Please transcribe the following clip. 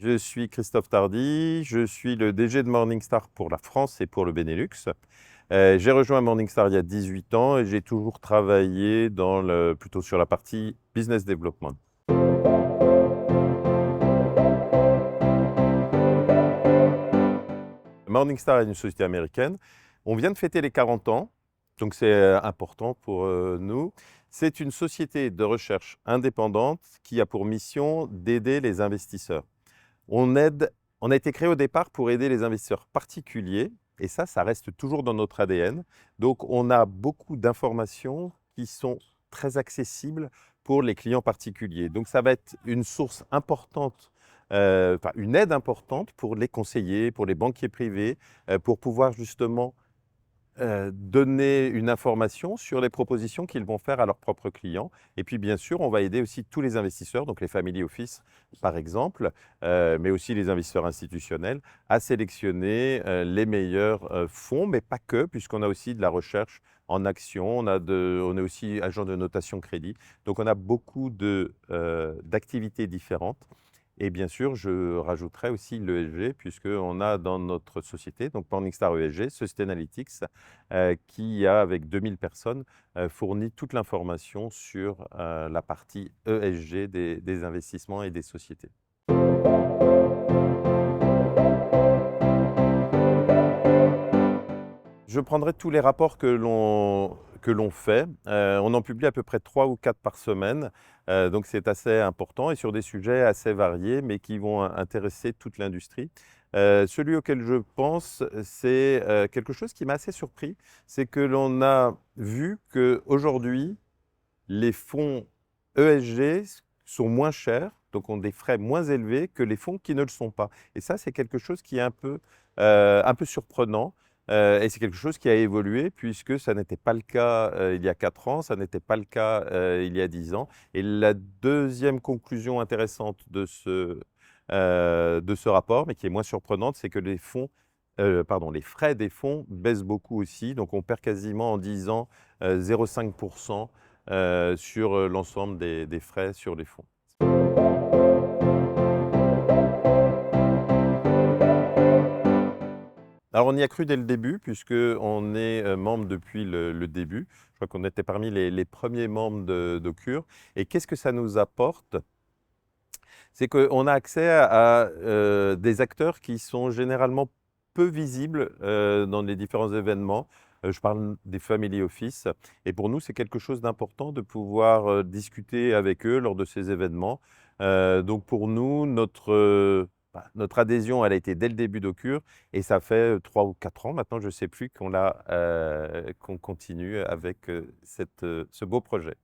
Je suis Christophe Tardy, je suis le DG de Morningstar pour la France et pour le Benelux. J'ai rejoint Morningstar il y a 18 ans et j'ai toujours travaillé plutôt sur la partie business development. Morningstar est une société américaine. On vient de fêter les 40 ans, donc c'est important pour nous. C'est une société de recherche indépendante qui a pour mission d'aider les investisseurs. On a été créé au départ pour aider les investisseurs particuliers, et ça reste toujours dans notre ADN. Donc, on a beaucoup d'informations qui sont très accessibles pour les clients particuliers. Donc, ça va être une source importante, une aide importante pour les conseillers, pour les banquiers privés, pour pouvoir justement donner une information sur les propositions qu'ils vont faire à leurs propres clients. Et puis, bien sûr, on va aider aussi tous les investisseurs, donc les family office, par exemple, mais aussi les investisseurs institutionnels, à sélectionner les meilleurs fonds, mais pas que, puisqu'on a aussi de la recherche en actions, on est aussi agent de notation crédit. Donc, on a beaucoup d'activités différentes. Et bien sûr, je rajouterai aussi l'ESG, puisqu'on a dans notre société, donc Morningstar ESG, Sustainalytics, qui a, avec 2000 personnes, fourni toute l'information sur la partie ESG des investissements et des sociétés. Je prendrai tous les rapports que l'on fait. On en publie à peu près 3 ou 4 par semaine, donc c'est assez important et sur des sujets assez variés, mais qui vont intéresser toute l'industrie. Celui auquel je pense, c'est quelque chose qui m'a assez surpris, c'est que l'on a vu qu'aujourd'hui, les fonds ESG sont moins chers, donc ont des frais moins élevés que les fonds qui ne le sont pas. Et ça, c'est quelque chose qui est un peu surprenant. Et c'est quelque chose qui a évolué puisque ça n'était pas le cas il y a 4 ans, ça n'était pas le cas il y a 10 ans. Et la deuxième conclusion intéressante de ce rapport, mais qui est moins surprenante, c'est que les frais des fonds baissent beaucoup aussi. Donc on perd quasiment en 10 ans 0,5% sur l'ensemble des frais sur les fonds. Alors, on y a cru dès le début, puisqu'on est membre depuis le début. Je crois qu'on était parmi les premiers membres d'Occur. Et qu'est-ce que ça nous apporte? C'est qu'on a accès à des acteurs qui sont généralement peu visibles dans les différents événements. Je parle des family office. Et pour nous, c'est quelque chose d'important de pouvoir discuter avec eux lors de ces événements. Donc pour nous, notre adhésion, elle a été dès le début d'Occur et ça fait 3 ou 4 ans maintenant, je ne sais plus, qu'on continue avec ce beau projet.